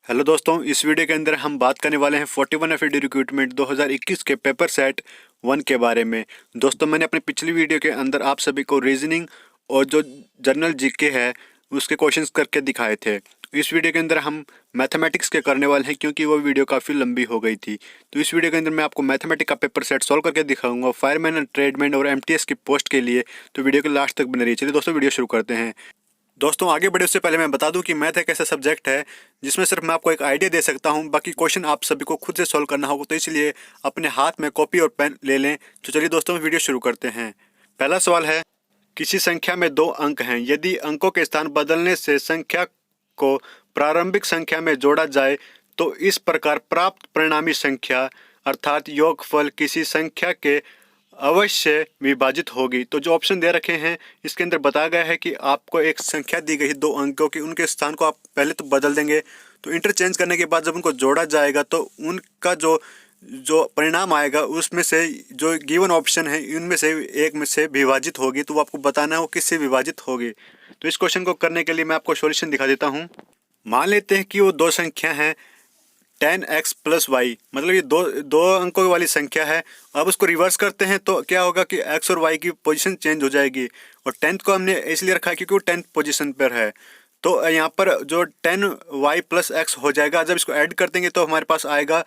Hello दोस्तों, इस video के अंदर हम बात करने वाले हैं 41 एफईडी रिक्रूटमेंट 2021 के पेपर सेट 1 के बारे में। दोस्तों, मैंने अपनी पिछली वीडियो के अंदर आप सभी को रीजनिंग और जो जनरल जीके है उसके क्वेश्चंस करके दिखाए थे। इस वीडियो के अंदर हम मैथमेटिक्स के करने वाले हैं क्योंकि वो वीडियो काफ़ी लंबी हो गई थी। तो इस वीडियो के अंदर मैं आपको मैथमेटिक्स का पेपर सेट सॉल्व करके दिखाऊंगा फायरमैन एंड ट्रेडमैन और एमटीएस की पोस्ट के लिए। तो वीडियो के लास्ट तक बने रहिए। चलिए दोस्तों, वीडियो शुरू करते हैं। दोस्तों, आगे बढ़े उससे पहले मैं बता दूं कि मैथ एक ऐसा सब्जेक्ट है जिसमें सिर्फ मैं आपको एक आइडिया दे सकता हूं, बाकी क्वेश्चन आप सभी को खुद से सॉल्व करना होगा। तो इसलिए अपने हाथ में कॉपी और पेन ले लें। तो चलिए दोस्तों, वीडियो शुरू करते हैं। पहला सवाल है, किसी संख्या में 2 अंक हैं। यदि अंकों के स्थान बदलने से संख्या को प्रारंभिक संख्या में जोड़ा जाए तो इस प्रकार प्राप्त परिणामी संख्या अर्थात योगफल किसी संख्या के अवश्य विभाजित होगी। तो जो ऑप्शन दे रखे हैं इसके अंदर बताया गया है कि आपको एक संख्या दी गई है 2 अंकों की, उनके स्थान को आप पहले तो बदल देंगे। तो इंटरचेंज करने के बाद जब उनको जोड़ा जाएगा तो उनका जो जो परिणाम आएगा उसमें से जो गिवन ऑप्शन है इनमें से एक में से विभाजित होगी। तो वो आपको बताना है वो किससे विभाजित होगी। तो इस क्वेश्चन को करने के लिए मैं आपको सॉल्यूशन दिखा देता हूँ। मान लेते हैं कि वो 2 संख्या हैं 10x प्लस वाई, मतलब ये दो अंकों वाली संख्या है। अब उसको रिवर्स करते हैं तो क्या होगा कि x और y की पोजीशन चेंज हो जाएगी। और 10th को हमने इसलिए रखा है क्योंकि वो 10th पोजीशन पर है। तो यहाँ पर जो 10y प्लस x हो जाएगा, जब इसको ऐड कर देंगे तो हमारे पास आएगा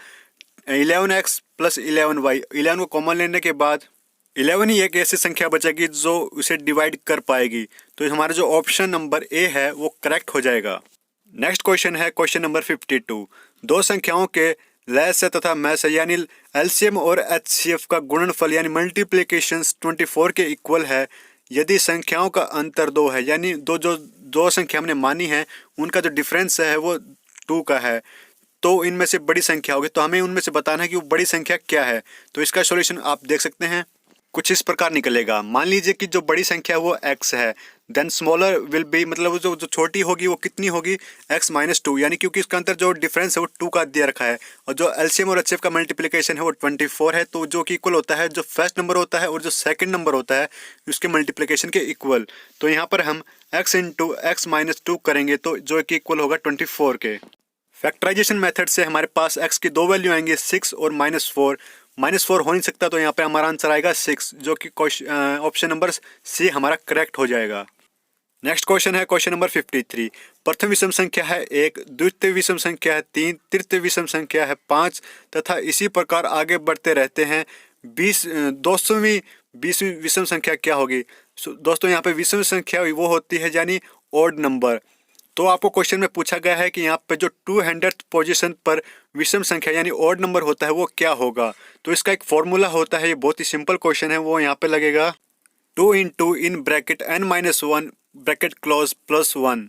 11x प्लस 11y। 11 को कॉमन लेने के बाद 11 ही एक ऐसी संख्या बचेगी जो उसे डिवाइड कर पाएगी। तो हमारा जो ऑप्शन नंबर ए है वो करेक्ट हो जाएगा। नेक्स्ट क्वेश्चन है क्वेश्चन नंबर 52। 2 संख्याओं के लसाअ तथा मैसाअ यानी एलसीएम और एचसीएफ का गुणनफल यानी मल्टीप्लिकेशन 24 के इक्वल है। यदि संख्याओं का अंतर 2 है, यानी दो संख्या हमने मानी है उनका जो डिफरेंस है वो 2 का है, तो इनमें से बड़ी संख्या होगी। तो हमें उनमें से बताना है कि वो बड़ी संख्या क्या है। तो इसका सॉल्यूशन आप देख सकते हैं, कुछ इस प्रकार निकलेगा। मान लीजिए कि जो बड़ी संख्या है वो x है, देन स्मॉलर विल बी, मतलब जो छोटी होगी वो कितनी होगी, x माइनस 2, यानी क्योंकि इसका अंतर जो डिफरेंस है वो 2 का दिया रखा है। और जो एलसीएम और एचसीएफ का मल्टीप्लिकेशन है वो 24 है, तो जो कि इक्वल होता है जो फर्स्ट नंबर होता है और जो सेकंड नंबर होता है उसके मल्टीप्लिकेशन के इक्वल। तो यहाँ पर हम x इंटू एक्स माइनस 2 करेंगे तो जो कि इक्वल होगा 24 के। फैक्टराइजेशन मेथड से हमारे पास x की 2 वैल्यू आएंगे 6 और -4। -4 हो नहीं सकता, तो यहाँ पे हमारा आंसर आएगा 6, जो कि ऑप्शन नंबर सी हमारा करेक्ट हो जाएगा। नेक्स्ट क्वेश्चन है क्वेश्चन नंबर 53। प्रथम विषम संख्या है 1, द्वितीय विषम संख्या है 3, तृतीय विषम संख्या है 5 तथा इसी प्रकार आगे बढ़ते रहते हैं। 20वीं विषम संख्या क्या होगी। दोस्तों, यहाँ पे विषम संख्या वो होती है यानी ऑड नंबर। तो आपको क्वेश्चन में पूछा गया है कि यहाँ पे जो 200th पोजीशन पर विषम संख्या यानी ऑड नंबर होता है वो क्या होगा। तो इसका एक फॉर्मूला होता है, ये बहुत ही सिंपल क्वेश्चन है। वो यहाँ पे लगेगा 2 into in bracket n-1 bracket close plus 1।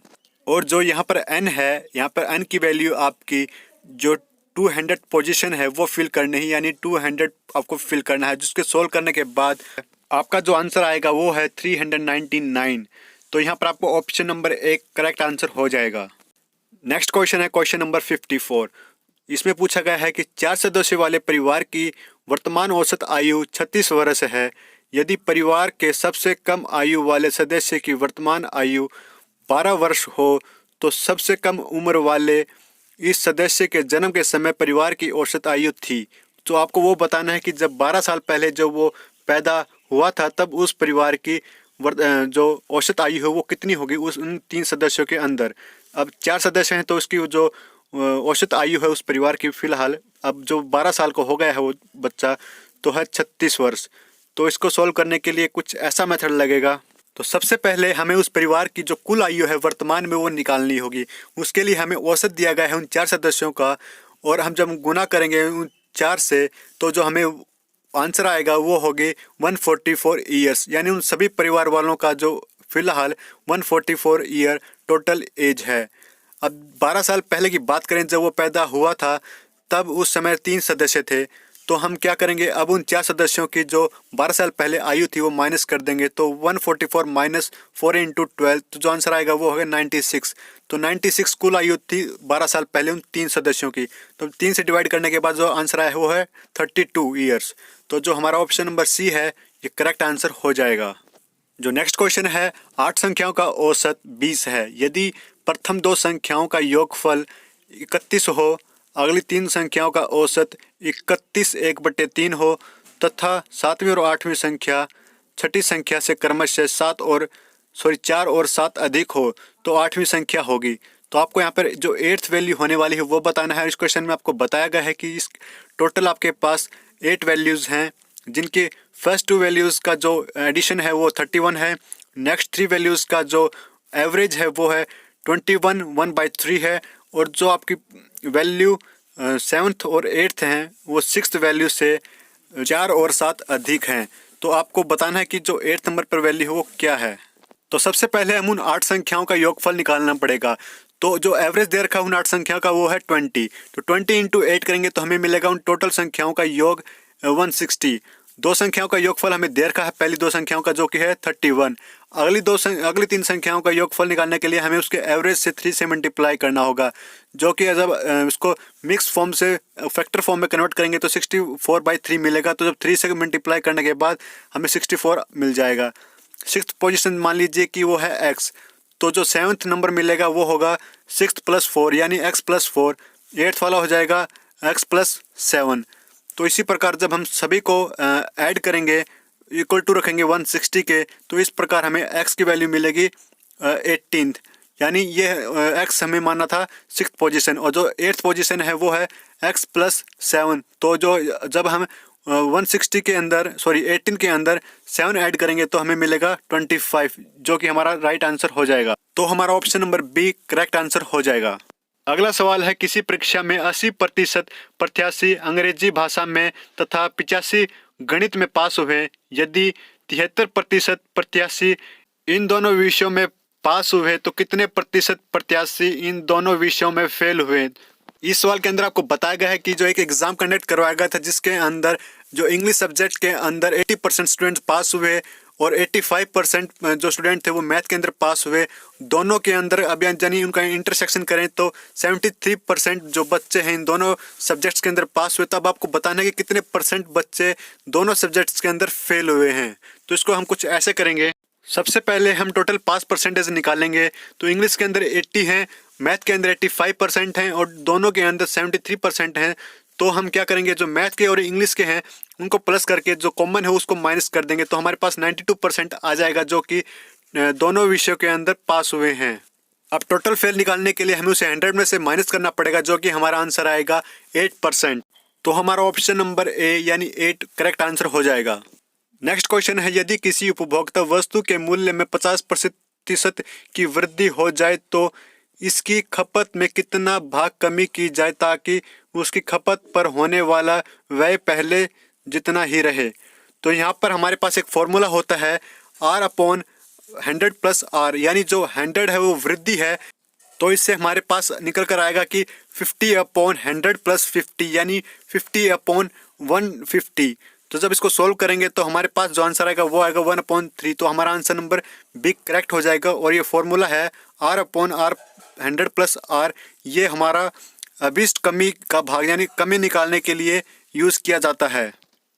और जो यहाँ पर n है, यहाँ पर n की वैल्यू आपकी जो 200 पोजीशन है वो फिल करनी है, यानी 200 आपको फिल करना है। जिसके सोल्व करने के बाद आपका जो आंसर आएगा वो है 399। तो यहाँ पर आपको ऑप्शन नंबर 1 करेक्ट आंसर हो जाएगा। नेक्स्ट क्वेश्चन है क्वेश्चन नंबर 54। इसमें पूछा गया है कि 4 सदस्यों वाले परिवार की वर्तमान औसत आयु 36 वर्ष है। यदि परिवार के सबसे कम आयु वाले सदस्य की वर्तमान आयु 12 वर्ष हो तो सबसे कम उम्र वाले इस सदस्य के जन्म के समय परिवार की औसत आयु थी। तो आपको वो बताना है कि जब 12 साल पहले जब वो पैदा हुआ था तब उस परिवार की जो औसत आयु है वो कितनी होगी उन 3 सदस्यों के अंदर। अब 4 सदस्य हैं तो उसकी जो औसत आयु है उस परिवार की फिलहाल अब जो 12 साल को हो गया है वो बच्चा तो है 36 वर्ष। तो इसको सॉल्व करने के लिए कुछ ऐसा मेथड लगेगा। तो सबसे पहले हमें उस परिवार की जो कुल आयु है वर्तमान में वो निकालनी होगी। उसके लिए हमें औसत दिया गया है उन 4 सदस्यों का, और हम जब गुना करेंगे उन 4 से तो जो हमें आंसर आएगा वो होगी 144 ईयर्स, यानी उन सभी परिवार वालों का जो फिलहाल 144 ईयर टोटल एज है। अब 12 साल पहले की बात करें, जब वो पैदा हुआ था तब उस समय 3 सदस्य थे। तो हम क्या करेंगे, अब उन 4 सदस्यों की जो 12 साल पहले आयु थी वो माइनस कर देंगे। तो 144 माइनस 4 इंटू 12, तो जो आंसर आएगा वो होगा 96। तो 96 कुल आयु थी 12 साल पहले उन 3 सदस्यों की। तो 3 से डिवाइड करने के बाद जो आंसर आया वो है 32 ईयर्स। तो जो हमारा ऑप्शन नंबर सी है ये करेक्ट आंसर हो जाएगा। जो नेक्स्ट क्वेश्चन है, 8 संख्याओं का औसत 20 है। यदि प्रथम 2 संख्याओं का योगफल 31 हो, अगली तीन संख्याओं का औसत 31 1/3 हो तथा सातवीं और आठवीं संख्या छठी संख्या से क्रमशः 4 और 7 अधिक हो तो आठवीं संख्या होगी। तो आपको यहाँ पर जो एट्थ वैल्यू होने वाली है वो बताना है। इस क्वेश्चन में आपको बताया गया है कि इस टोटल आपके पास 8 वैल्यूज़ हैं, जिनके फर्स्ट 2 वैल्यूज़ का जो एडिशन है वो 31 है, नेक्स्ट 3 वैल्यूज़ का जो एवरेज है वो है 21 1/3 है, और जो आपकी वैल्यू 7th और 8th हैं वो 6th वैल्यू से 4 और 7 अधिक हैं। तो आपको बताना है कि जो 8th नंबर पर वैल्यू है वो क्या है। तो सबसे पहले हम उन 8 संख्याओं का योगफल निकालना पड़ेगा। तो जो एवरेज दे रखा है उन 8 संख्याओं का वो है 20। तो 20 × 8 करेंगे तो हमें मिलेगा उन टोटल संख्याओं का योग 160। दो संख्याओं का योगफल हमें दे रखा है पहली दो संख्याओं का जो कि है 31। अगली तीन संख्याओं का योगफल निकालने के लिए हमें उसके एवरेज से 3 से मल्टीप्लाई करना होगा, जो कि जब इसको मिक्स फॉर्म से फैक्टर फॉर्म में कन्वर्ट करेंगे तो 64/3 मिलेगा। तो जब 3 से मल्टीप्लाई करने के बाद हमें 64 मिल जाएगा। 6th पोजीशन मान लीजिए कि वो है x, तो जो 7th नंबर मिलेगा वो होगा 6 + 4 यानी x + 4। 8th वाला हो जाएगा x + 7। तो इसी प्रकार जब हम सभी को ऐड करेंगे इक्वल टू रखेंगे 160 के, तो इस प्रकार हमें x की वैल्यू मिलेगी 18th, यानी ये x हमें मानना था 6th पोजीशन, और जो 8th पोजीशन है वो है x + 7। तो जो जब हम 160 के अंदर 18 के अंदर 7 ऐड करेंगे तो हमें मिलेगा 25, जो कि हमारा राइट आंसर हो जाएगा। तो हमारा option number B correct answer हो जाएगा। अगला सवाल है, किसी परीक्षा में 80% प्रत्याशी अंग्रेजी भाषा में तथा 85 गणित में पास हुए, यदि 73% प्रत्याशी इन दोनों विषयों में पास हुए तो कितने प्रतिशत प्रत्याशी इन दोनों विषयों में फेल हुए। इस सवाल के अंदर आपको बताया गया है कि जो एक एग्जाम कंडक्ट करवाया गया था जिसके अंदर जो इंग्लिश सब्जेक्ट के अंदर 80% स्टूडेंट्स पास हुए और 85% जो स्टूडेंट थे वो मैथ के अंदर पास हुए। दोनों के अंदर अब यानी उनका इंटरसेक्शन करें तो 73% जो बच्चे हैं इन दोनों सब्जेक्ट्स के अंदर पास हुए। तब आपको बताना है कि कितने परसेंट बच्चे दोनों सब्जेक्ट्स के अंदर फेल हुए हैं। तो इसको हम कुछ ऐसे करेंगे, सबसे पहले हम टोटल पास परसेंटेज निकालेंगे। तो इंग्लिश के अंदर 80 हैं, मैथ के अंदर 85% हैं और दोनों के अंदर 73% हैं। तो हम क्या करेंगे, जो मैथ के और इंग्लिश के हैं उनको प्लस करके जो कॉमन है उसको माइनस कर देंगे, तो हमारे पास 92% आ जाएगा, जो कि दोनों विषयों के अंदर पास हुए हैं। अब टोटल फेल निकालने के लिए हमें उसे 100 में से माइनस करना पड़ेगा, जो कि हमारा आंसर आएगा 8%। तो हमारा ऑप्शन नंबर ए यानी 8 करेक्ट आंसर हो जाएगा। नेक्स्ट क्वेश्चन है, यदि किसी उपभोक्ता वस्तु के मूल्य में 50% की वृद्धि हो जाए तो इसकी खपत में कितना भाग कमी की जाए ताकि उसकी खपत पर होने वाला व्यय पहले जितना ही रहे। तो यहाँ पर हमारे पास एक फॉर्मूला होता है R/100 + R, यानी जो 100 है वो वृद्धि है, तो इससे हमारे पास निकल कर आएगा कि 50/100 + 50 यानी 50/150। तो जब इसको सोल्व करेंगे तो हमारे पास जो आंसर आएगा वो आएगा 1/3। तो हमारा आंसर नंबर बी करेक्ट हो जाएगा। और ये फॉर्मूला है R/R 100 + R, ये हमारा अभिष्ट कमी का भाग यानी कमी निकालने के लिए यूज़ किया जाता है।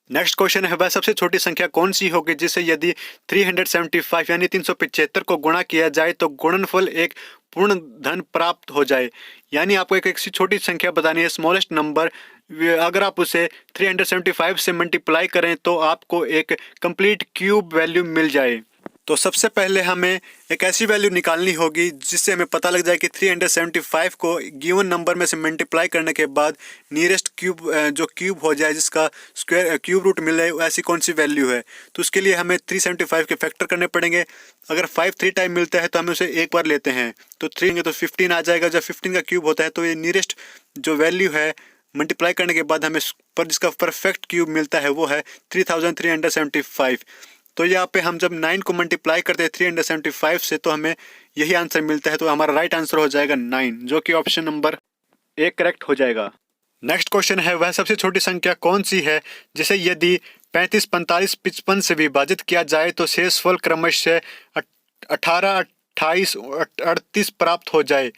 नेक्स्ट क्वेश्चन है, वह सबसे छोटी संख्या कौन सी होगी जिसे यदि 375 यानी 375 को गुणा किया जाए तो गुणनफल एक पूर्ण धन प्राप्त हो जाए। यानी आपको एक ऐसी छोटी संख्या बतानी है, स्मॉलेस्ट नंबर, अगर आप उसे 375 से मल्टीप्लाई करें तो आपको एक कंप्लीट क्यूब वैल्यू मिल जाए। तो सबसे पहले हमें एक ऐसी वैल्यू निकालनी होगी जिससे हमें पता लग जाए कि 375 को गिवन नंबर में से मल्टीप्लाई करने के बाद नियरेस्ट क्यूब जो क्यूब हो जाए, जिसका स्क्वायर क्यूब रूट मिले, ऐसी कौन सी वैल्यू है। तो उसके लिए हमें 375 के फैक्टर करने पड़ेंगे। अगर 5 3 टाइम मिलता है तो हम उसे एक बार लेते हैं, तो 3 तो 15 आ जाएगा। जब 15 का क्यूब होता है तो ये नियरेस्ट जो वैल्यू है मल्टीप्लाई करने के बाद हमें पर जिसका परफेक्ट क्यूब मिलता है वो है 3375। तो यहाँ पे हम जब 9 को मल्टीप्लाई करते हैं 375 से तो हमें यही आंसर मिलता है। तो हमारा राइट आंसर हो जाएगा 9, जो कि ऑप्शन नंबर ए करेक्ट हो जाएगा। नेक्स्ट क्वेश्चन है, वह सबसे छोटी संख्या कौन सी है जिसे यदि 35 45 55 से विभाजित किया जाए तो शेषफल क्रमशः 18 28 38 प्राप्त हो जाए।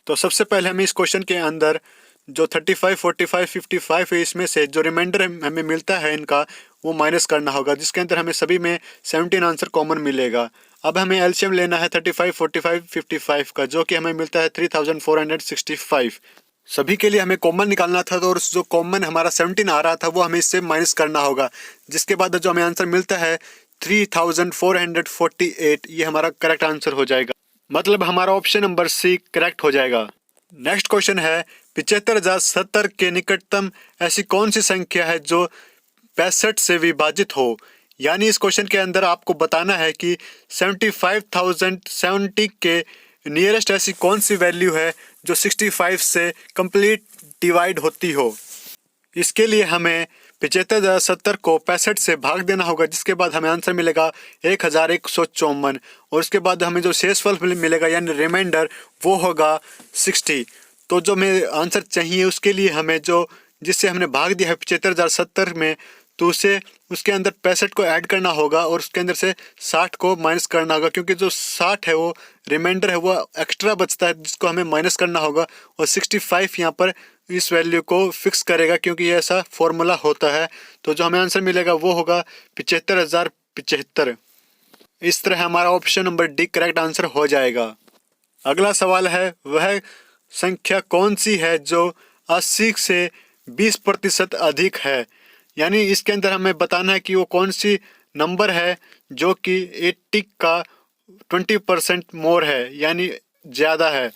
तो सबसे पहले हमें इस क्वेश्चन के अंदर जो 35 45 55 है इसमें से जो रिमाइंडर हमें मिलता है इनका वो माइनस करना होगा, जिसके अंदर हमें सभी में 17 आंसर कॉमन मिलेगा। अब हमें एलसीएम लेना है 35 45 55 का, जो कि हमें मिलता है 3465। सभी के लिए हमें कॉमन निकालना था, तो और जो कॉमन हमारा 17 आ रहा था वो हमें इससे माइनस करना होगा, जिसके बाद जो हमें आंसर मिलता है 3448, ये हमारा करेक्ट आंसर हो जाएगा। मतलब हमारा ऑप्शन नंबर सी करेक्ट हो जाएगा। नेक्स्ट क्वेश्चन है 75,070 के निकटतम ऐसी कौन सी संख्या है जो 65 से विभाजित हो। यानी इस क्वेश्चन के अंदर आपको बताना है कि 75,070 के नियरेस्ट ऐसी कौन सी वैल्यू है जो 65 से कंप्लीट डिवाइड होती हो। इसके लिए हमें 75,070 को 65 से भाग देना होगा, जिसके बाद हमें आंसर मिलेगा 1154, और उसके बाद हमें जो शेषफल मिलेगा यानी रिमाइंडर वो होगा 60। तो जो हमें आंसर चाहिए उसके लिए हमें जो जिससे हमने भाग दिया है 75,070 में, तो उसे उसके अंदर 65 को ऐड करना होगा और उसके अंदर से 60 को माइनस करना होगा, क्योंकि जो 60 है वो रिमाइंडर है, वो एक्स्ट्रा बचता है जिसको हमें माइनस करना होगा, और 65 यहाँ पर इस वैल्यू को फिक्स करेगा, क्योंकि ये ऐसा फॉर्मूला होता है। तो जो हमें आंसर मिलेगा वो होगा 75,075। इस तरह हमारा option number D correct answer हो जाएगा। अगला सवाल है वह संख्या कौन सी है जो 80 से 20% अधिक है। यानी इसके अंदर हमें बताना है कि वो कौन सी नंबर है जो कि 80 का 20% मोर है, यानी ज़्यादा है।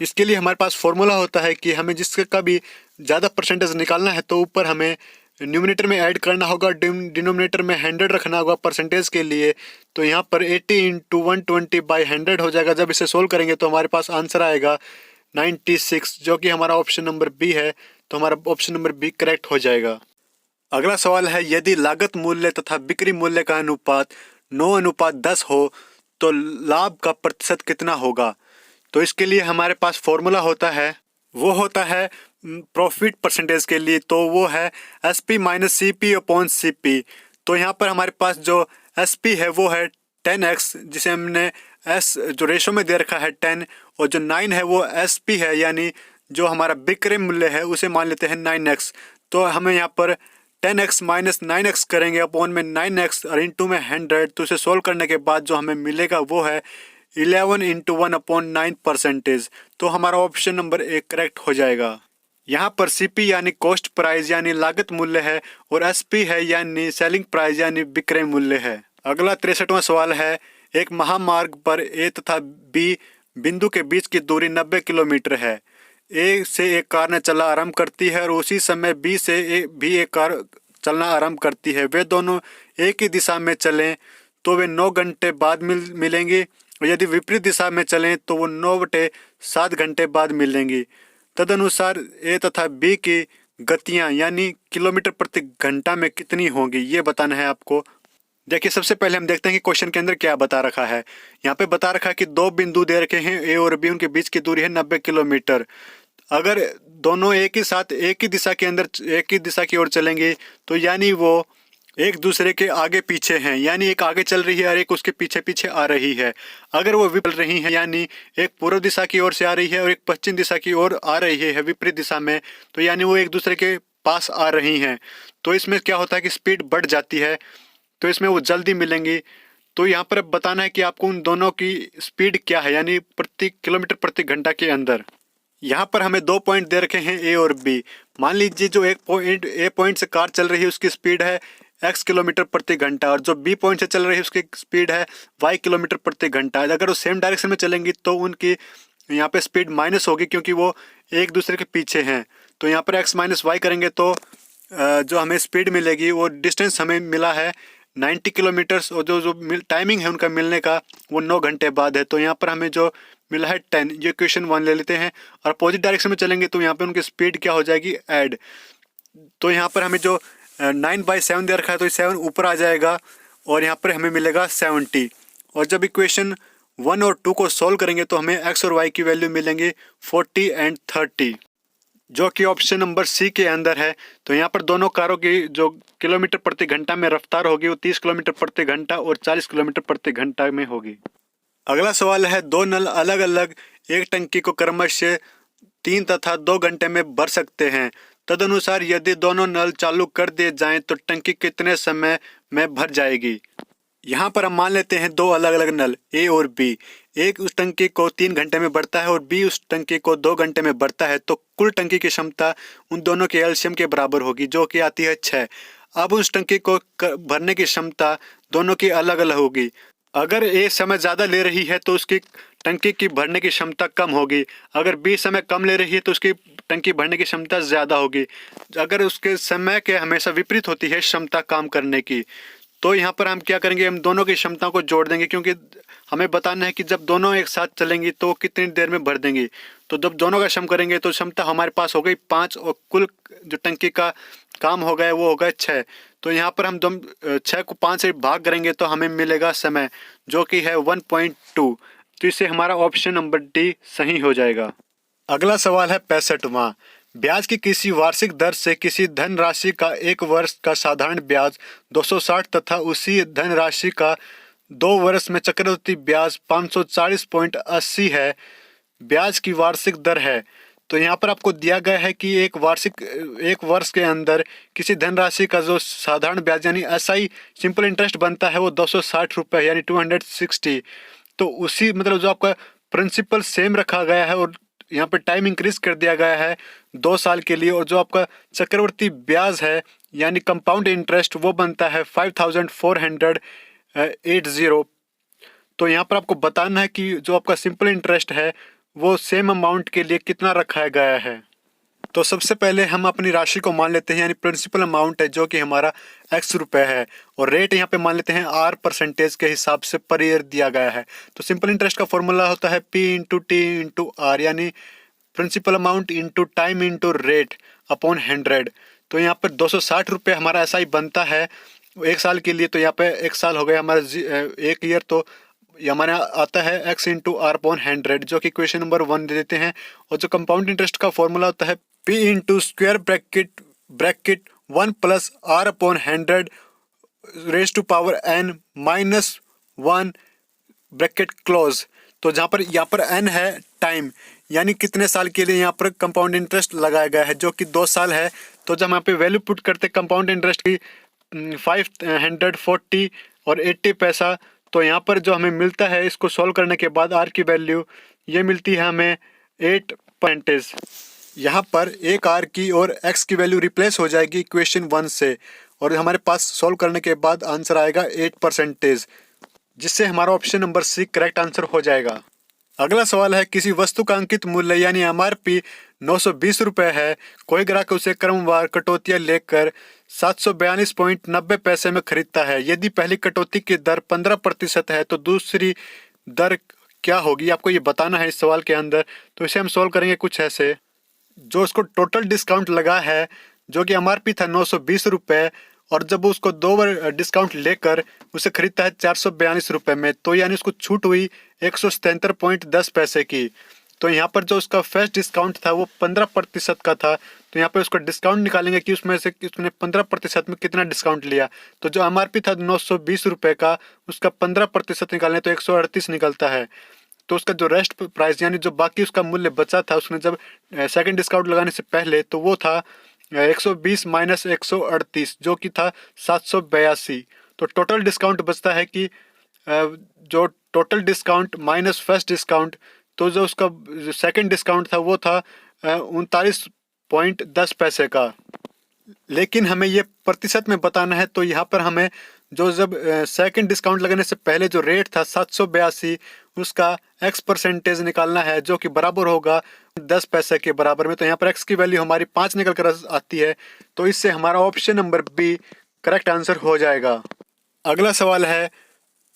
इसके लिए हमारे पास फॉर्मूला होता है कि हमें जिसका भी ज़्यादा परसेंटेज निकालना है तो ऊपर हमें न्यूमरेटर में ऐड करना होगा, डिनोमिनेटर में 100 रखना होगा परसेंटेज के लिए। तो यहाँ पर 80 × 120/100 हो जाएगा। जब इसे सोल्व करेंगे तो हमारे पास आंसर आएगा 96, जो कि हमारा ऑप्शन नंबर बी है। तो हमारा ऑप्शन नंबर बी करेक्ट हो जाएगा। अगला सवाल है यदि लागत मूल्य तथा बिक्री मूल्य का अनुपात 9:10 हो तो लाभ का प्रतिशत कितना होगा। तो इसके लिए हमारे पास फॉर्मूला होता है, वो होता है प्रॉफिट परसेंटेज के लिए, तो वो है SP - CP/CP। तो यहाँ पर हमारे पास जो SP है वो है 10x, जिसे हमने S जो रेशो में दे रखा है 10, और जो 9 है वो SP है, यानी जो हमारा बिक्री मूल्य है उसे मान लेते हैं 9x। तो हमें यहाँ पर 10x - 9x करेंगे अपॉन में 9x और इंटू में 100। तो इसे सोल्व करने के बाद जो हमें मिलेगा वो है 11 × 1/9%। तो हमारा ऑप्शन नंबर एक करेक्ट हो जाएगा। यहाँ पर CP यानी कॉस्ट प्राइस यानी लागत मूल्य है, और SP है यानी सेलिंग प्राइस यानी विक्रय मूल्य है। अगला 63वां सवाल है एक महामार्ग पर A तथा B बिंदु के बीच की दूरी 90 किलोमीटर है। A से एक कार ने चलना आरंभ करती है और उसी समय B से भी एक कार चलना आरंभ करती है। वे दोनों एक ही दिशा में चलें तो वे 9 घंटे बाद मिलेंगी, और यदि विपरीत दिशा में चलें तो वो 9/7 घंटे बाद मिलेंगी। तदनुसार A तथा B की गतियाँ यानी किलोमीटर प्रति घंटा में कितनी होंगी, ये बताना है आपको। देखिए सबसे पहले हम देखते हैं कि क्वेश्चन के अंदर क्या बता रखा है। यहाँ पे बता रखा है कि दो बिंदु दे रखे हैं A और B, उनके बीच की दूरी है 90 किलोमीटर। अगर दोनों एक ही साथ एक ही दिशा के अंदर एक ही दिशा की ओर चलेंगे तो यानी वो एक दूसरे के आगे पीछे हैं, यानी एक आगे चल रही है और एक उसके पीछे पीछे आ रही है। अगर वो विपरीत रही है यानी एक पूर्व दिशा की ओर से आ रही है और एक पश्चिम दिशा की ओर आ रही है विपरीत दिशा में, तो यानी वो एक दूसरे के पास आ रही हैं। तो इसमें क्या होता है कि स्पीड बढ़ जाती है, तो इसमें वो जल्दी मिलेंगी। तो यहाँ पर बताना है कि आपको उन दोनों की स्पीड क्या है, यानी प्रति किलोमीटर प्रति घंटा के अंदर। यहाँ पर हमें 2 पॉइंट दे रखे हैं A और B। मान लीजिए जो एक पॉइंट A पॉइंट से कार चल रही है उसकी स्पीड है x किलोमीटर प्रति घंटा, और जो B पॉइंट से चल रही है उसकी स्पीड है y किलोमीटर प्रति घंटा। अगर वो सेम डायरेक्शन में चलेंगी तो उनकी यहाँ पे स्पीड माइनस होगी, क्योंकि वो एक दूसरे के पीछे हैं। तो यहाँ पर x - y करेंगे तो जो हमें स्पीड मिलेगी वो डिस्टेंस हमें मिला है 90 किलोमीटर्स, और जो टाइमिंग है उनका मिलने का वो 9 घंटे बाद है। तो यहाँ पर हमें जो मिला है 10, ये क्वेश्चन 1 ले लेते हैं। और अपोजिट डायरेक्शन में चलेंगे तो यहाँ पे उनकी स्पीड क्या हो जाएगी ऐड। तो यहाँ पर हमें जो 9/7 दे रखा है तो 7 ऊपर आ जाएगा और यहाँ पर हमें मिलेगा 70। और जब इक्वेशन 1 और 2 को सोल्व करेंगे तो हमें x और y की वैल्यू मिलेंगे 40 और 30, जो कि ऑप्शन नंबर सी के अंदर है। तो यहाँ पर दोनों कारों की जो किलोमीटर प्रति घंटा में रफ्तार होगी वो 30 किलोमीटर प्रति घंटा और 40 किलोमीटर प्रति घंटा में होगी। अगला सवाल है दो नल अलग अलग एक टंकी को क्रमशः 3 तथा 2 घंटे में भर सकते हैं। तदनुसार यदि दोनों नल चालू कर दिए जाएं तो टंकी कितने समय में भर जाएगी। यहाँ पर हम मान लेते हैं दो अलग अलग नल A और B। एक उस टंकी को 3 घंटे में भरता है और बी उस टंकी को 2 घंटे में भरता है, तो कुल टंकी की क्षमता उन दोनों के एलसीएम के बराबर होगी, जो कि आती है 6। अब उस टंकी को भरने की क्षमता दोनों की अलग अलग होगी। अगर ए समय ज़्यादा ले रही है तो उसकी टंकी की भरने की क्षमता कम होगी। अगर बी समय कम ले रही है तो उसकी टंकी भरने की क्षमता ज़्यादा होगी। अगर उसके समय के हमेशा विपरीत होती है क्षमता काम करने की, तो यहाँ पर हम क्या करेंगे, हम दोनों की क्षमताओं को जोड़ देंगे, क्योंकि हमें बताना है कि जब दोनों एक साथ चलेंगी तो कितनी देर में भर देंगी। तो जब दोनों का सम करेंगे तो क्षमता हमारे पास हो गई 5 और कुल जो टंकी का काम हो गया वो हो गया 6। तो यहाँ पर हम 6 को 5 से भाग करेंगे तो हमें मिलेगा समय, जो कि है 1.2। तो इससे हमारा ऑप्शन नंबर डी सही हो जाएगा। अगला सवाल है 65वां। ब्याज की किसी वार्षिक दर से किसी धनराशि का 1 वर्ष का साधारण ब्याज 260 तथा उसी धनराशि का 2 वर्ष में चक्रवृद्धि ब्याज 540.80 है, ब्याज की वार्षिक दर है। तो यहाँ पर आपको दिया गया है कि एक वर्ष के अंदर किसी धनराशि का जो साधारण ब्याज यानी एसआई सिंपल इंटरेस्ट बनता है वो 260 रुपये यानी 260। तो उसी मतलब जो आपका प्रिंसिपल सेम रखा गया है और यहाँ पर टाइम इंक्रीज कर दिया गया है 2 साल के लिए, और जो आपका चक्रवृद्धि ब्याज है यानी कंपाउंड इंटरेस्ट वो बनता है 5480। तो यहाँ पर आपको बताना है कि जो आपका सिंपल इंटरेस्ट है वो सेम अमाउंट के लिए कितना रखा गया है। तो सबसे पहले हम अपनी राशि को मान लेते हैं, यानी प्रिंसिपल अमाउंट है जो कि हमारा x रुपए है, और रेट यहाँ पे मान लेते हैं r परसेंटेज के हिसाब से पर ईयर दिया गया है। तो सिंपल इंटरेस्ट का फॉर्मूला होता है p into T into R, यानी principal amount into time into rate upon 100। तो यहाँ पर 260 रुपये हमारा ऐसा ही बनता है 1 साल के लिए। तो यहाँ पे 1 साल हो गया हमारा 1 ईयर, तो ये हमारे आता है x इंटू आर अपॉन 100, जो कि क्वेश्चन नंबर 1 दे देते हैं। और जो कंपाउंड इंटरेस्ट का फॉर्मूला होता है p into square bracket 1 plus R upon 100 raise to power n minus 1 bracket close. तो जहाँ पर यहाँ पर n है टाइम, यानी कितने साल के लिए यहाँ पर कंपाउंड इंटरेस्ट लगाया गया है, जो कि 2 साल है। तो जब यहाँ पे वैल्यू पुट करते कंपाउंड इंटरेस्ट की 540 और 80 पैसा, तो यहाँ पर जो हमें मिलता है इसको सॉल्व करने के बाद आर की वैल्यू ये मिलती है हमें 8%। यहाँ पर एक आर की और एक्स की वैल्यू रिप्लेस हो जाएगी इक्वेशन 1 से, और हमारे पास सॉल्व करने के बाद आंसर आएगा 8%, जिससे हमारा option number C correct answer हो जाएगा। अगला सवाल है किसी वस्तु का अंकित मूल्य यानी एमआरपी 920 रुपये है, कोई ग्राहक उसे क्रमवार कटौतियां लेकर 742.90 पैसे में खरीदता है। यदि पहली कटौती की दर 15% है तो दूसरी दर क्या होगी, आपको ये बताना है इस सवाल के अंदर। तो इसे हम सोल्व करेंगे कुछ ऐसे। जो उसको टोटल डिस्काउंट लगा है जो कि एमआरपी था 920 रुपये, और जब उसको 2 बार डिस्काउंट लेकर उसे खरीदता है 442 रुपये में, तो यानी उसको छूट हुई 177.10 पैसे की। तो यहाँ पर जो उसका फर्स्ट डिस्काउंट था वो 15% का था, तो यहाँ पर उसका डिस्काउंट निकालेंगे कि उसमें से उसने 15% में कितना डिस्काउंट लिया। तो जो एमआरपी था 920 रुपये का, उसका 15% निकालें तो 138 निकलता है। तो उसका जो रेस्ट प्राइस यानी जो बाकी उसका मूल्य बचा था उसने जब सेकंड डिस्काउंट लगाने से पहले, तो वो था 120 माइनस 138, जो कि था 782। तो टोटल डिस्काउंट बचता है कि जो total discount minus first discount, तो जो उसका सेकंड डिस्काउंट था वो था 39.10 पैसे का। लेकिन हमें ये प्रतिशत में बताना है, तो यहाँ पर हमें जो जब सेकंड डिस्काउंट लगने से पहले जो रेट था 782, उसका x% निकालना है, जो कि बराबर होगा 10 पैसे के बराबर में। तो यहाँ पर x की वैल्यू हमारी 5 निकल कर आती है, तो इससे हमारा option number B correct answer हो जाएगा। अगला सवाल है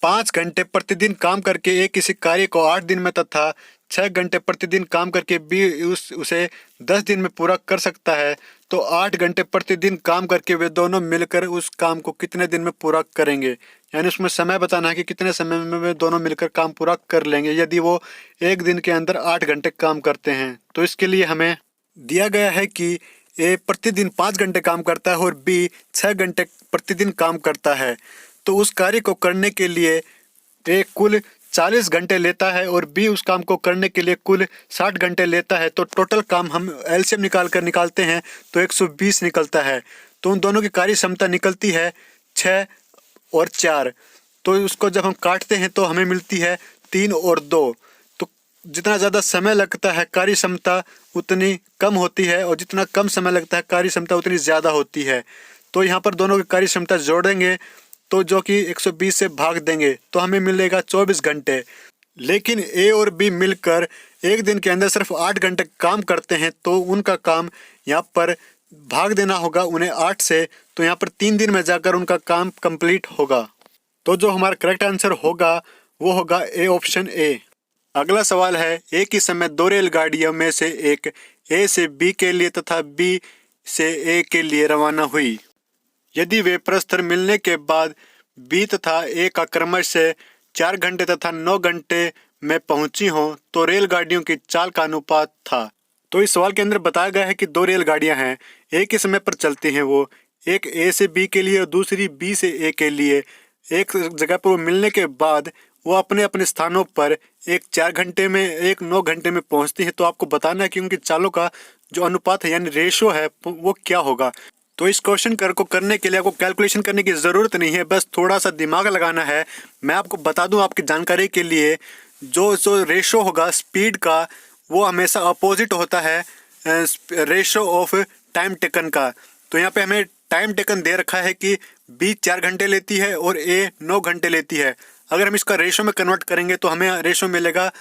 5 घंटे प्रतिदिन काम करके एक किसी कार्य को 8 दिन में तथा 6 घंटे प्रतिदिन काम करके बी उसे 10 दिन में पूरा कर सकता है, तो 8 घंटे प्रतिदिन काम करके वे दोनों मिलकर उस काम को कितने दिन में पूरा करेंगे, यानी उसमें समय बताना है कि कितने समय में वे दोनों मिलकर काम पूरा कर लेंगे यदि वो एक दिन के अंदर 8 घंटे काम करते हैं। तो इसके लिए हमें दिया गया है कि ए प्रतिदिन 5 घंटे काम करता है और बी 6 घंटे प्रतिदिन काम करता है, तो उस कार्य को करने के लिए ए कुल 40 घंटे लेता है और बी उस काम को करने के लिए कुल 60 घंटे लेता है। तो टोटल काम हम एलसीएम निकालते हैं तो 120 निकलता है। तो उन दोनों की कार्य क्षमता निकलती है 6 और 4। तो उसको जब हम काटते हैं तो हमें मिलती है 3 और 2, तो जितना ज़्यादा समय लगता है कार्य क्षमता उतनी कम होती है, और जितना कम समय लगता है कार्य क्षमता उतनी ज़्यादा होती है। तो यहाँ पर दोनों की कार्य क्षमता जोड़ेंगे तो जो कि 120 से भाग देंगे तो हमें मिलेगा 24 घंटे। लेकिन ए और बी मिलकर एक दिन के अंदर सिर्फ 8 घंटे काम करते हैं, तो उनका काम यहाँ पर भाग देना होगा उन्हें 8 से, तो यहाँ पर 3 दिन में जाकर उनका काम कंप्लीट होगा। तो जो हमारा करेक्ट आंसर होगा वो होगा ए, ऑप्शन ए। अगला सवाल है, एक ही समय 2 रेलगाड़ियों में से एक ए से बी के लिए तथा बी से ए के लिए रवाना हुई। यदि वे परस्पर मिलने के बाद बी तथा ए का क्रमशः 4 घंटे तथा 9 घंटे में पहुंची हों तो रेलगाड़ियों की चाल का अनुपात था। तो इस सवाल के अंदर बताया गया है कि 2 रेलगाड़ियां हैं, एक ही समय पर चलती हैं, वो एक ए से बी के लिए और दूसरी बी से ए के लिए। एक जगह पर वो मिलने के बाद वो अपने अपने स्थानों पर एक 4 घंटे में एक 9 घंटे में पहुंचती है। तो आपको बताना है कि उनकी चालों का जो अनुपात है यानी रेशो है वो क्या होगा। तो इस क्वेश्चन को करने के लिए आपको कैलकुलेशन करने की ज़रूरत नहीं है, बस थोड़ा सा दिमाग लगाना है। मैं आपको बता दूं आपकी जानकारी के लिए, जो रेशो होगा स्पीड का वो हमेशा अपोजिट होता है रेशो ऑफ टाइम टेकन का। तो यहाँ पे हमें टाइम टेकन दे रखा है कि बी 4 घंटे लेती है और ए 9 घंटे लेती है। अगर हम इसका रेशो में कन्वर्ट करेंगे तो हमें रेशो मिलेगा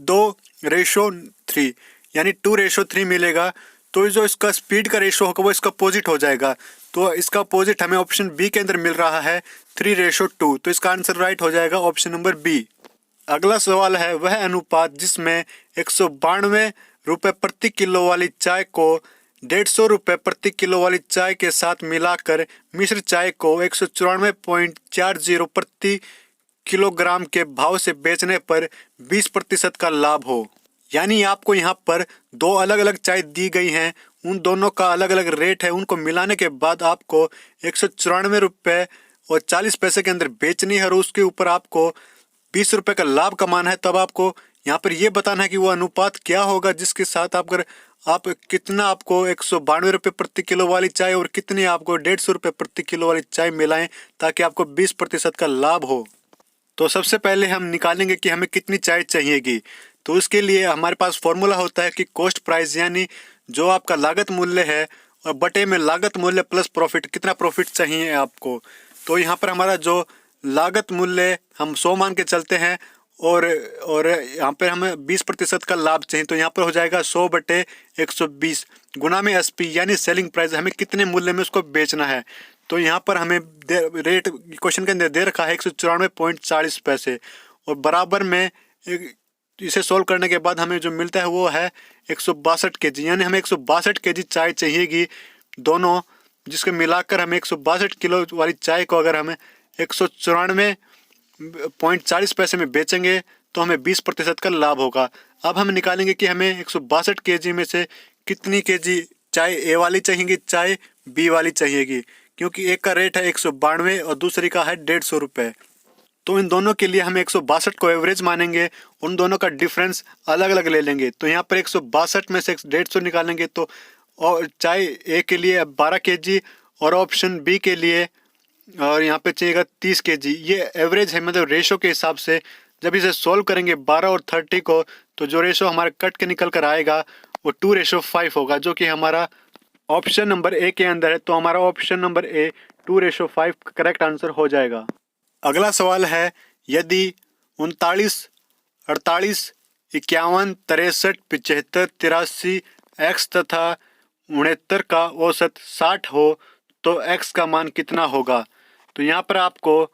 2:3 यानी 2:3 मिलेगा। तो जो इसका स्पीड का रेशो होगा वो इसका अपोजिट हो जाएगा। तो इसका अपोजिट हमें ऑप्शन बी के अंदर मिल रहा है 3:2। तो इसका आंसर राइट हो जाएगा ऑप्शन नंबर बी। अगला सवाल है, वह अनुपात जिसमें 192 रुपये प्रति किलो वाली चाय को 150 रुपये प्रति किलो वाली चाय के साथ मिलाकर मिश्र चाय को 194.40 प्रति किलोग्राम के भाव से बेचने पर 20% का लाभ हो। यानी आपको यहाँ पर 2 अलग अलग चाय दी गई हैं, उन दोनों का अलग अलग रेट है, उनको मिलाने के बाद आपको 194 रुपये और 40 पैसे के अंदर बेचनी है और उसके ऊपर आपको 20 रुपये का लाभ कमाना है। तब आपको यहाँ पर ये बताना है कि वो अनुपात क्या होगा जिसके साथ आप कितना आपको 192 रुपये प्रति किलो वाली चाय और कितनी आपको 150 रुपये प्रति किलो वाली चाय मिलाएं ताकि आपको 20% का लाभ हो। तो सबसे पहले हम निकालेंगे कि हमें कितनी चाय चाहिएगी। तो उसके लिए हमारे पास फॉर्मूला होता है कि कॉस्ट प्राइस, यानी जो आपका लागत मूल्य है और बटे में लागत मूल्य प्लस प्रॉफिट, कितना प्रॉफिट चाहिए आपको। तो यहाँ पर हमारा जो लागत मूल्य हम 100 मान के चलते हैं और यहाँ पर हमें 20% का लाभ चाहिए। तो यहाँ पर हो जाएगा 100/120 गुना में SP यानी सेलिंग प्राइस, हमें कितने मूल्य में उसको बेचना है। तो यहाँ पर हमें रेट क्वेश्चन के अंदर दे रखा है 194.40 पैसे और बराबर में इसे सोल्व करने के बाद हमें जो मिलता है वो है 162 kg, यानी हमें 162 kg चाय चाहिएगी दोनों, जिसके मिलाकर हमें 162 किलो वाली चाय को अगर हमें 194.40 पैसे में बेचेंगे तो हमें 20% का लाभ होगा। अब हम निकालेंगे कि हमें 162 kg में से कितनी kg चाय ए वाली चाहिएगी, चाय बी वाली चाहिएगी, क्योंकि एक का रेट है 192 और दूसरी का है 150 रुपये। तो इन दोनों के लिए हम 162 को एवरेज मानेंगे, उन दोनों का डिफरेंस अलग अलग ले लेंगे। तो यहाँ पर 162 में से 150 निकालेंगे तो और चाय ए के लिए 12 kg और ऑप्शन बी के लिए और यहाँ पे चाहिएगा 30 kg। ये एवरेज है, मतलब रेशो के हिसाब से। जब इसे सोल्व करेंगे 12 और 30 को तो जो रेशो हमारा कट के निकल कर आएगा वो 2:5 होगा, जो कि हमारा ऑप्शन नंबर ए के अंदर है। तो हमारा option number A 2:5 correct answer हो जाएगा। अगला सवाल है, यदि 39, 48, 51, 63, 75, 83 x तथा 69 का औसत 60 हो तो x का मान कितना होगा। तो यहाँ पर आपको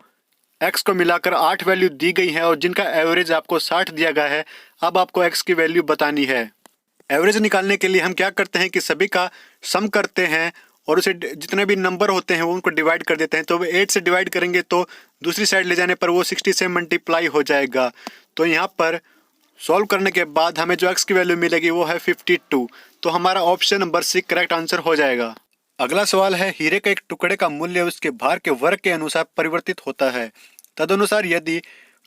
x को मिलाकर 8 वैल्यू दी गई है और जिनका एवरेज आपको 60 दिया गया है। अब आपको x की वैल्यू बतानी है। एवरेज निकालने के लिए हम क्या करते हैं कि सभी का सम करते हैं और उसे जितने भी नंबर होते हैं वो उनको डिवाइड कर देते हैं। तो 8 से डिवाइड करेंगे तो दूसरी साइड ले जाने पर वो 60 से मल्टीप्लाई हो जाएगा। तो यहाँ पर सॉल्व करने के बाद हमें जो x की वैल्यू मिलेगी वो है 52। तो हमारा option number C correct answer हो जाएगा। अगला सवाल है, हीरे का एक टुकड़े का मूल्य उसके भार के वर्ग के अनुसार परिवर्तित होता है। तदनुसार यदि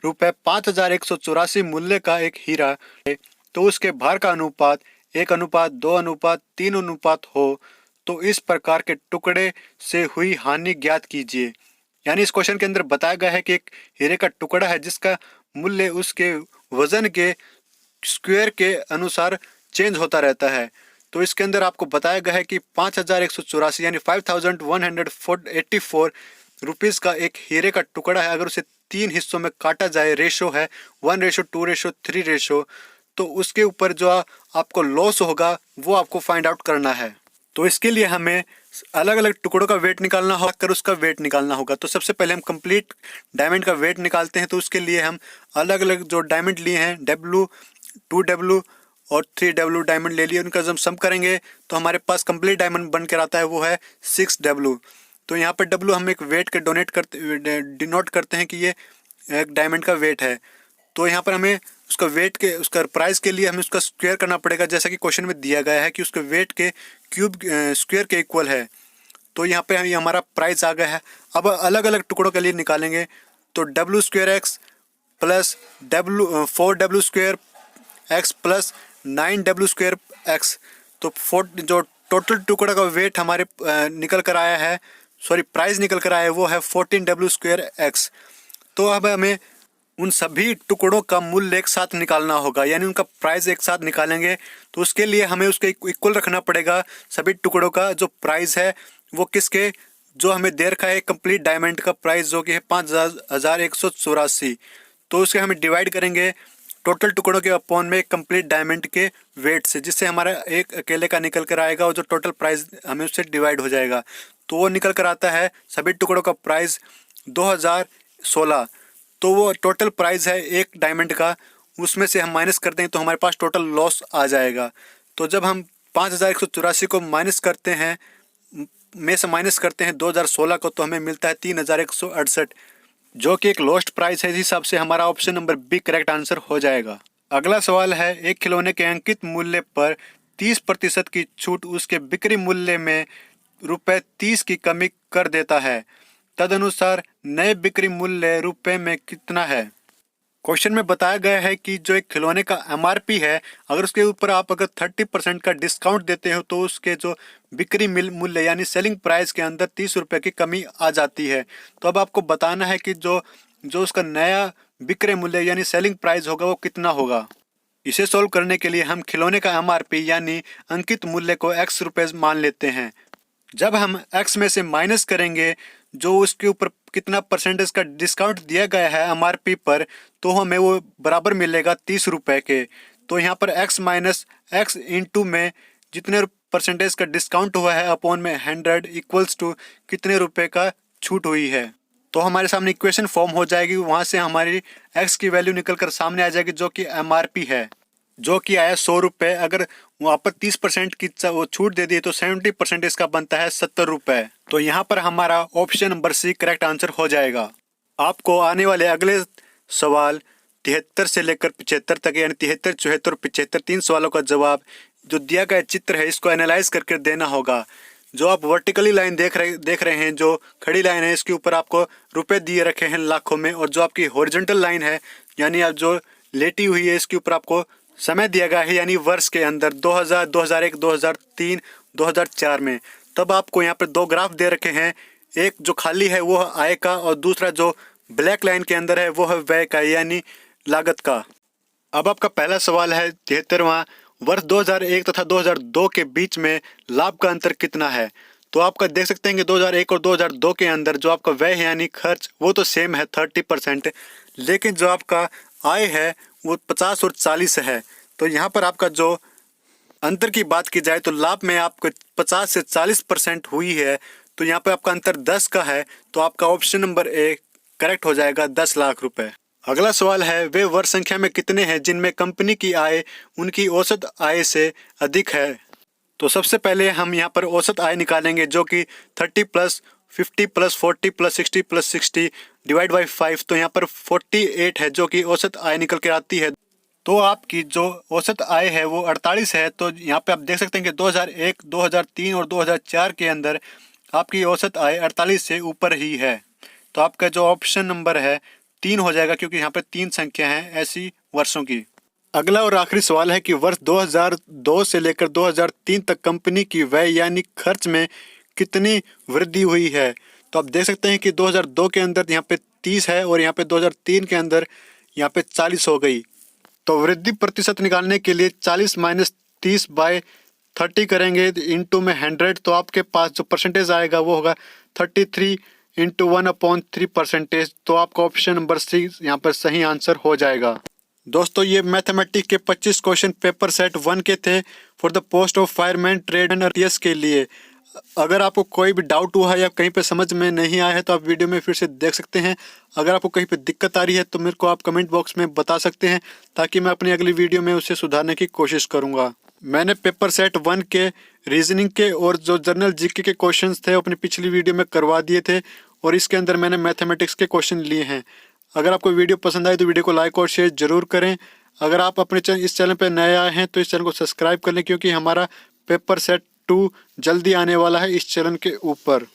₹5184 मूल्य का एक हीरा है तो उसके भार का अनुपात 1:2:3 हो तो इस प्रकार के टुकड़े से हुई हानि ज्ञात कीजिए। यानी इस क्वेश्चन के अंदर बताया गया है कि एक हीरे का टुकड़ा है जिसका मूल्य उसके वजन के स्क्वायर के अनुसार चेंज होता रहता है। तो इसके अंदर आपको बताया गया है कि 5184 यानी 5184 रुपीज़ का एक हीरे का टुकड़ा है। अगर उसे 3 हिस्सों में काटा जाए, रेशो है 1:2:3 तो उसके ऊपर जो आपको लॉस होगा वो आपको फाइंड आउट करना है। तो इसके लिए हमें अलग अलग टुकड़ों का वेट निकालना होगा, कर उसका वेट निकालना होगा। तो सबसे पहले हम कंप्लीट डायमंड का वेट निकालते हैं। तो उसके लिए हम अलग अलग जो डायमंड लिए हैं, W, 2W और 3W डायमंड ले लिए, उनका जब सम करेंगे तो हमारे पास कंप्लीट डायमंड बन कर आता है, वो है 6W। तो यहाँ पर W हम एक वेट के डिनोट करते हैं कि ये एक डायमंड का वेट है। तो यहाँ पर हमें उसका वेट के उसका प्राइस के लिए हमें उसका स्क्वायर करना पड़ेगा, जैसा कि क्वेश्चन में दिया गया है कि उसके वेट के क्यूब स्क्वायर के इक्वल है। तो यहाँ पे ये हमारा प्राइस आ गया है। अब अलग अलग टुकड़ों के लिए निकालेंगे तो W² plus 4W² x plus 9W² x। तो जो टोटल टुकड़ा का वेट हमारे निकल कर आया है, प्राइस निकल कर आया है, वो है 14W² x। तो अब हमें उन सभी टुकड़ों का मूल्य एक साथ निकालना होगा, यानी उनका प्राइस एक साथ निकालेंगे। तो उसके लिए हमें उसके इक्वल रखना पड़ेगा सभी टुकड़ों का जो प्राइस है वो किसके, जो हमें दे रखा है कंप्लीट डायमंड का प्राइस जो कि है 5184। तो उसके हमें डिवाइड करेंगे टोटल टुकड़ों के अपॉन में कंप्लीट डायमंड के वेट से, जिससे हमारा एक अकेले का निकल कर आएगा और जो टोटल प्राइस हमें उससे डिवाइड हो जाएगा। तो वो निकल कर आता है सभी टुकड़ों का प्राइस 2016। तो वो टोटल प्राइस है एक डायमंड का, उसमें से हम माइनस कर दें तो हमारे पास टोटल लॉस आ जाएगा। तो जब हम 5184 को माइनस करते हैं, में से माइनस करते हैं 2016 को, तो हमें मिलता है 3168, जो कि एक लॉस्ट प्राइस है। इस हिसाब से हमारा option number B correct answer हो जाएगा। अगला सवाल है, एक खिलौने के अंकित मूल्य पर 30% की छूट उसके बिक्री मूल्य में ₹30 की कमी कर देता है, तदनुसार नए बिक्री मूल्य रुपए में कितना है। क्वेश्चन में बताया गया है कि जो एक खिलौने का MRP है, अगर उसके ऊपर आप अगर 30% का डिस्काउंट देते हो तो उसके जो बिक्री मूल्य यानी सेलिंग प्राइस के अंदर 30 रुपये की कमी आ जाती है। तो अब आपको बताना है कि जो उसका नया बिक्री मूल्य यानी सेलिंग प्राइस होगा वो कितना होगा। इसे सोल्व करने के लिए हम खिलौने का MRP यानी अंकित मूल्य को X रुपये मान लेते हैं। जब हम X में से माइनस करेंगे जो उसके ऊपर कितना परसेंटेज का डिस्काउंट दिया गया है MRP पर, तो हमें वो बराबर मिलेगा 30 रुपये के। तो यहाँ पर X माइनस X इंटू में जितने परसेंटेज का डिस्काउंट हुआ है अपॉन में 100 इक्वल्स टू कितने रुपए का छूट हुई है। तो हमारे सामने इक्वेशन फॉर्म हो जाएगी, वहाँ से हमारी X की वैल्यू निकल कर सामने आ जाएगी जो कि MRP है, जो कि आया 100 रुपये। अगर वहाँ पर 30% की वो छूट दे दी तो 70% इसका बनता है 70 रुपये। तो यहाँ पर हमारा option number C correct answer हो जाएगा। आपको आने वाले अगले सवाल 73 से लेकर 75 तक यानी 73, 74 और 75 3 सवालों का जवाब जो दिया गया चित्र है इसको एनालाइज करके देना होगा। जो आप वर्टिकली लाइन देख रहे हैं, जो खड़ी लाइन है, इसके ऊपर आपको रुपए दिए रखे हैं लाखों में, और जो आपकी हॉरिजॉन्टल लाइन है यानी आप जो लेटी हुई है इसके ऊपर आपको समय दिया गया है यानी वर्ष के अंदर 2000, 2001, 2003, 2004 में। तब आपको यहाँ पर दो ग्राफ दे रखे हैं, एक जो खाली है वो आय का और दूसरा जो ब्लैक लाइन के अंदर है वो है व्यय का यानी लागत का। अब आपका पहला सवाल है 73वां, वर्ष 2001 तथा 2002 के बीच में लाभ का अंतर कितना है। तो आपका देख सकते हैं कि 2001 और 2002 के अंदर जो आपका व्यय है यानी खर्च वो तो सेम है 30%, लेकिन जो आपका आय है वो 50 और 40 है। तो यहाँ पर आपका जो अंतर की बात की जाए तो लाभ में आपको 50 से 40% हुई है, तो यहाँ पे आपका अंतर 10 का है। तो आपका ऑप्शन नंबर ए करेक्ट हो जाएगा, 10 लाख रुपए। अगला सवाल है, वे वर्ष संख्या में कितने हैं जिनमें कंपनी की आय उनकी औसत आय से अधिक है। तो सबसे पहले हम यहाँ पर औसत आय निकालेंगे जो कि 30 + 50 + 40 + 60 + 60 डिवाइड बाई 5। तो यहाँ पर 48 है जो कि औसत आय निकल के आती है। तो आपकी जो औसत आय है वो 48 है। तो यहाँ पे आप देख सकते हैं कि 2001, 2003 और 2004 के अंदर आपकी औसत आय 48 से ऊपर ही है। तो आपका जो ऑप्शन नंबर है 3 हो जाएगा, क्योंकि यहाँ पे 3 संख्या हैं ऐसी वर्षों की। अगला और आखिरी सवाल है कि वर्ष 2002 से लेकर 2003 तक कंपनी की व्यय यानी खर्च में कितनी वृद्धि हुई है। तो आप देख सकते हैं कि 2002 के अंदर यहाँ पे 30 है और यहाँ पे 2003 के अंदर यहाँ पे 40 हो गई। तो वृद्धि प्रतिशत निकालने के लिए 40 माइनस 30/30 करेंगे इंटू में 100, तो आपके पास जो परसेंटेज आएगा वो होगा 33 इंटू 1/3%। तो आपका ऑप्शन नंबर सी यहाँ पर सही आंसर हो जाएगा। दोस्तों ये मैथमेटिक्स के 25 क्वेश्चन पेपर सेट 1 के थे for the post of fireman trade and RTS के लिए। अगर आपको कोई भी डाउट हुआ है या कहीं पे समझ में नहीं आया है तो आप वीडियो में फिर से देख सकते हैं। अगर आपको कहीं पे दिक्कत आ रही है तो मेरे को आप कमेंट बॉक्स में बता सकते हैं ताकि मैं अपनी अगली वीडियो में उसे सुधारने की कोशिश करूँगा। मैंने पेपर सेट 1 के रीजनिंग के और जो जनरल जीके के क्वेश्चंस थे अपनी पिछली वीडियो में करवा दिए थे और इसके अंदर मैंने मैथमेटिक्स के क्वेश्चन लिए हैं। अगर आपको वीडियो पसंद आए तो वीडियो को लाइक और शेयर जरूर करें। अगर आप अपने इस चैनल पर नए आए हैं तो इस चैनल को सब्सक्राइब कर लें क्योंकि हमारा पेपर सेट 2 जल्दी आने वाला है इस चैनल के ऊपर।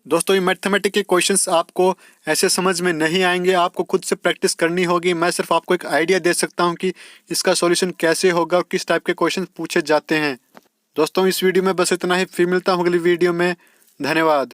दोस्तों ये मैथमेटिक्स के क्वेश्चंस आपको ऐसे समझ में नहीं आएंगे, आपको खुद से प्रैक्टिस करनी होगी। मैं सिर्फ आपको एक आइडिया दे सकता हूं कि इसका सॉल्यूशन कैसे होगा और किस टाइप के क्वेश्चन पूछे जाते हैं। दोस्तों इस वीडियो में बस इतना ही, फिर मिलता हूं अगली वीडियो में। धन्यवाद।